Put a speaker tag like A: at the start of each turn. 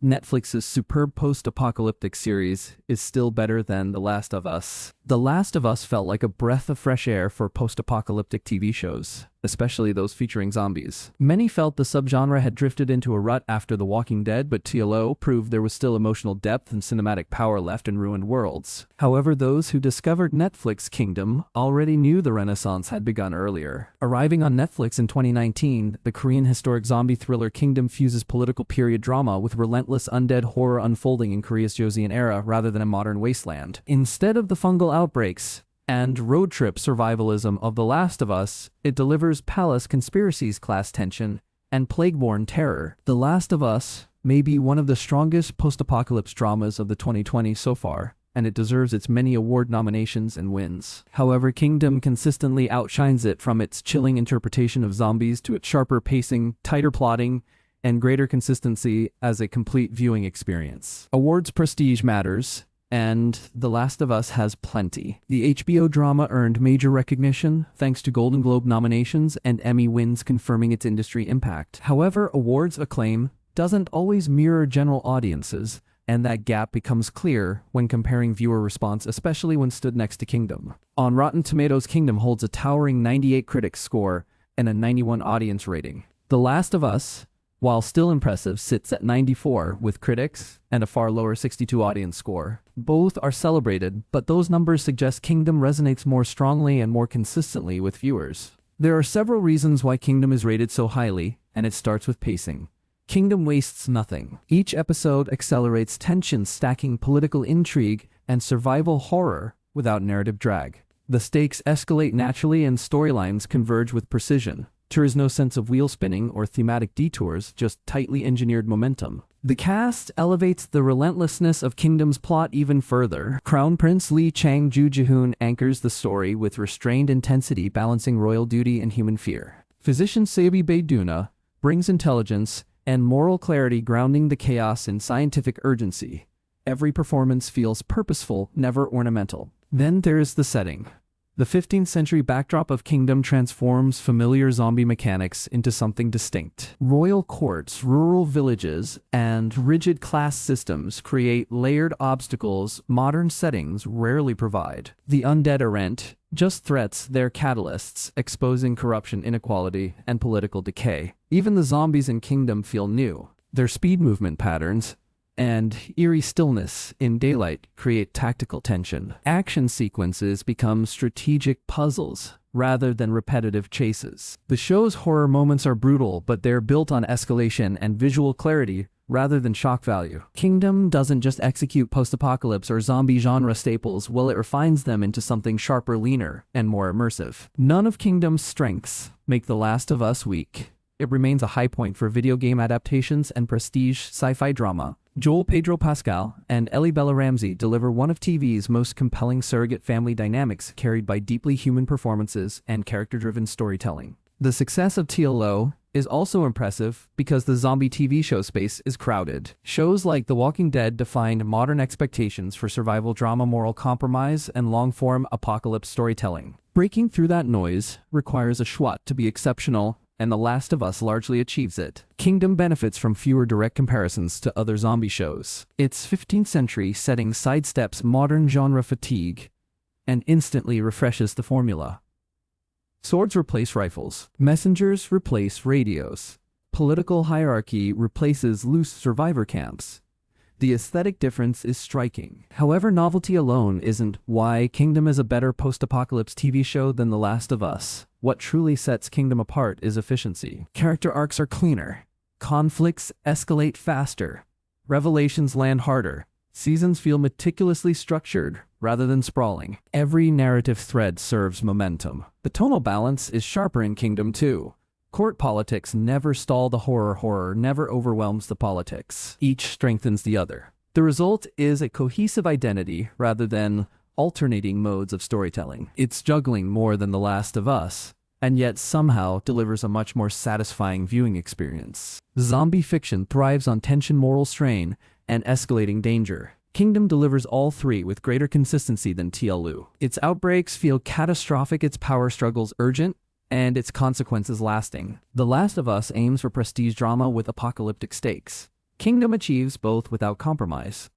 A: Netflix's superb post-apocalyptic series is still better than The Last of Us. The Last of Us felt like a breath of fresh air for post-apocalyptic TV shows, especially those featuring zombies. Many felt the subgenre had drifted into a rut after The Walking Dead, but TLO proved there was still emotional depth and cinematic power left in ruined worlds. However, those who discovered Netflix Kingdom already knew the renaissance had begun earlier. Arriving on Netflix in 2019, the Korean historic zombie thriller Kingdom fuses political period drama with relentless undead horror unfolding in Korea's Joseon era rather than a modern wasteland. Instead of the fungal outbreaks and road trip survivalism of The Last of Us, it delivers palace conspiracies, class tension, and plague-borne terror. The Last of Us may be one of the strongest post-apocalypse dramas of the 2020s so far, and it deserves its many award nominations and wins. However, Kingdom consistently outshines it, from its chilling interpretation of zombies to its sharper pacing, tighter plotting, and greater consistency as a complete viewing experience. Awards prestige matters, and The Last of Us has plenty. The HBO drama earned major recognition thanks to Golden Globe nominations and Emmy wins, confirming its industry impact. However, awards acclaim doesn't always mirror general audiences, and that gap becomes clear when comparing viewer response, especially when stood next to Kingdom. On Rotten Tomatoes, Kingdom holds a towering 98 critics score and a 91 audience rating. The Last of Us, while still impressive, sits at 94 with critics and a far lower 62 audience score. Both are celebrated, but those numbers suggest Kingdom resonates more strongly and more consistently with viewers. There are several reasons why Kingdom is rated so highly, and it starts with pacing. Kingdom wastes nothing. Each episode accelerates tension, stacking political intrigue and survival horror without narrative drag. The stakes escalate naturally and storylines converge with precision. There is no sense of wheel spinning or thematic detours, just tightly engineered momentum. The cast elevates the relentlessness of Kingdom's plot even further. Crown Prince Lee Chang-ju Ji-hoon anchors the story with restrained intensity, balancing royal duty and human fear. Physician Sabi Bae-duna brings intelligence and moral clarity, grounding the chaos in scientific urgency. Every performance feels purposeful, never ornamental. Then there's the setting. The 15th century backdrop of Kingdom transforms familiar zombie mechanics into something distinct. Royal courts, rural villages, and rigid class systems create layered obstacles modern settings rarely provide. The undead aren't just threats, they're catalysts, exposing corruption, inequality, and political decay. Even the zombies in Kingdom feel new. Their speed movement patterns and eerie stillness in daylight create tactical tension. Action sequences become strategic puzzles rather than repetitive chases. The show's horror moments are brutal, but they're built on escalation and visual clarity rather than shock value. Kingdom doesn't just execute post-apocalypse or zombie genre staples, well, it refines them into something sharper, leaner, and more immersive. None of Kingdom's strengths make The Last of Us weak. It remains a high point for video game adaptations and prestige sci-fi drama. Joel Pedro Pascal and Ellie Bella Ramsey deliver one of TV's most compelling surrogate family dynamics, carried by deeply human performances and character-driven storytelling. The success of TLO is also impressive because the zombie TV show space is crowded. Shows like The Walking Dead defined modern expectations for survival drama, moral compromise, and long-form apocalypse storytelling. Breaking through that noise requires a schwa to be exceptional, and The Last of Us largely achieves it. Kingdom benefits from fewer direct comparisons to other zombie shows. Its 15th century setting sidesteps modern genre fatigue and instantly refreshes the formula. Swords replace rifles. Messengers replace radios. Political hierarchy replaces loose survivor camps. The aesthetic difference is striking. However, novelty alone isn't why Kingdom is a better post-apocalypse TV show than The Last of Us. What truly sets Kingdom apart is efficiency. Character arcs are cleaner. Conflicts escalate faster. Revelations land harder. Seasons feel meticulously structured rather than sprawling. Every narrative thread serves momentum. The tonal balance is sharper in Kingdom too. Court politics never stall the horror never overwhelms the politics. Each strengthens the other. The result is a cohesive identity rather than alternating modes of storytelling. It's juggling more than The Last of Us, and yet somehow delivers a much more satisfying viewing experience. Zombie fiction thrives on tension, moral strain, and escalating danger. Kingdom delivers all three with greater consistency than TLU. Its outbreaks feel catastrophic, its power struggles urgent, and its consequences lasting. The Last of Us aims for prestige drama with apocalyptic stakes. Kingdom achieves both without compromise.